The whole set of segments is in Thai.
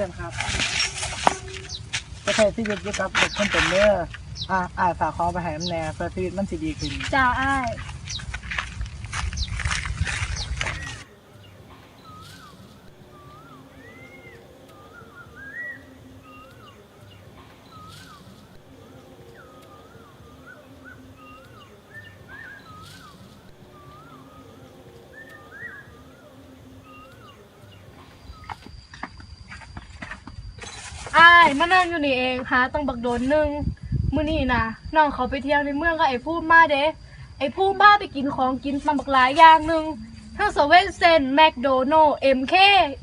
กันครับจะใช้ชีวิตอยู่กับเด็กคนเป็นเด้ออ้ายฝากขอไปให้แน่เพื่อชีวิตมันสิดีขึ้นจ้าอ้ายอ้ายมานั่งอยู่นี่เองหาต้องบักโดนหนึ่งมื้อนี้นะน้องเขาไปเที่ยวในเมืองกับไอ้ภูมิมาเด้ไอ้ภูมิบ้าไปกินของกินมาบักหลายอย่างหนึ่งทั้งเซเว่นเซนแมคโดนัลด์MK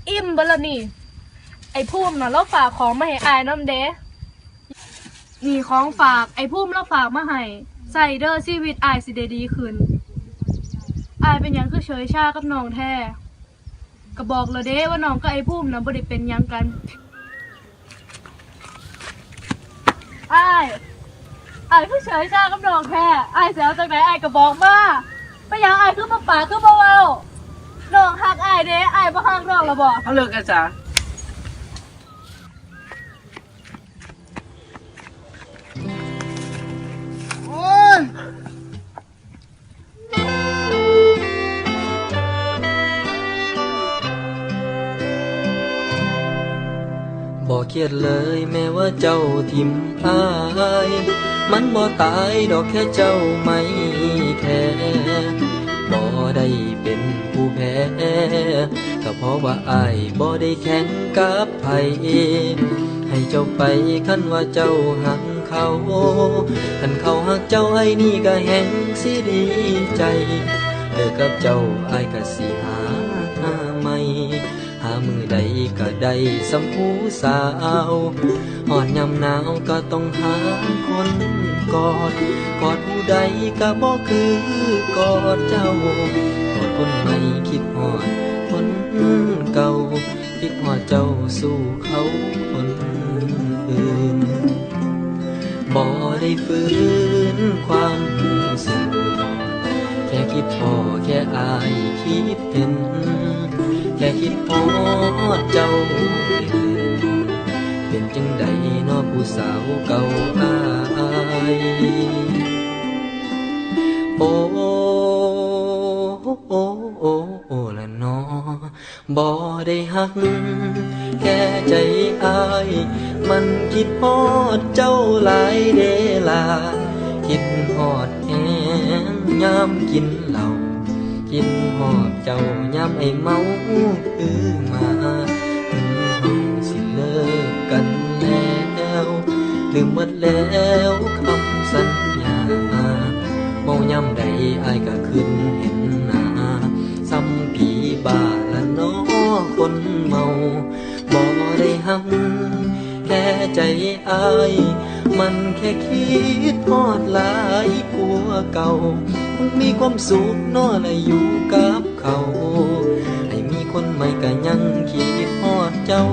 อิ่มเบลนี่ไอ้ภูมิน่ะเราฝากของมาให้อ้ายน้ำเด้นี่ของฝากไอ้ภูมิเราฝากมาให้ใส่เด้อชีวิตอ้ายสิได้ดีขึ้นอ้ายเป็นหยังคือเฉยชากับน้องแท้ก็บอกแล้วเด้ว่าน้องกับไอ้ภูมิน่ะบ่ได้เป็นหยังกันอ้ายคือเฉยชากับน้องแท้อ้ายเสียจากไหนอ้ายก็บอกมาไปยังอ้ายคือมาป่าคือบ่เว้าน้องฮักอ้ายเด้อ้ายบ่ฮักน้องละบ่เขาเลิกกันจ้ะโอ้ยบ่เครียดเลยแม้ว่าเจ้าทิมอายมันบ่ตายดอกแค่เจ้าไม่แค่บ่ได้เป็นผู้แพ้ก็เพราะว่าอายบ่ได้แข่งกับไผให้เจ้าไปคันว่าเจ้าหักเขาคันเขาหักเจ้าไอ้นี่ก็แห่งสิดีใจเลิกกับเจ้าอายก็สิหาใหม่หามือใดก็ได้สำผู้สาวอ่อนยำหนาวก็ต้องหาคนกอดผู้ใดก็บ่คือกอดเจ้ากอดคนใหม่คิดฮอดคนเก่าคิดฮอดเจ้าสู้เขาคนอื่นบ่ได้ฝืนความรู้สึกแค่คิดพอแค่อายคิดเห็นแค่คิดพอเจ้าเป็นจังใดน้อผู้สาวเก่าอายโอ้โอ้โอ้โอ้ละน้อบ่ได้หักแค่ใจอายมันคิดฮอดเจ้าหลายเดลาคิดฮอดแหงยามกินเหล้ากินหอบเจ้ายามไอ้เมามาถึงห้องสิเลิกกันแล้วลืมหมดแล้วคำสัญญาเมายามใดอายก็ขึ้นเห็นหน้าซ้ำผีบ้าละน้อคนเมาบ่ได้หักแค่ใจอายมันแค่คิดฮอดหลายกลัวเก่าคงมีความสุขน้อและอยู่กับเขาให้มีคนใหม่ก็ยังคิดฮอดเจ้า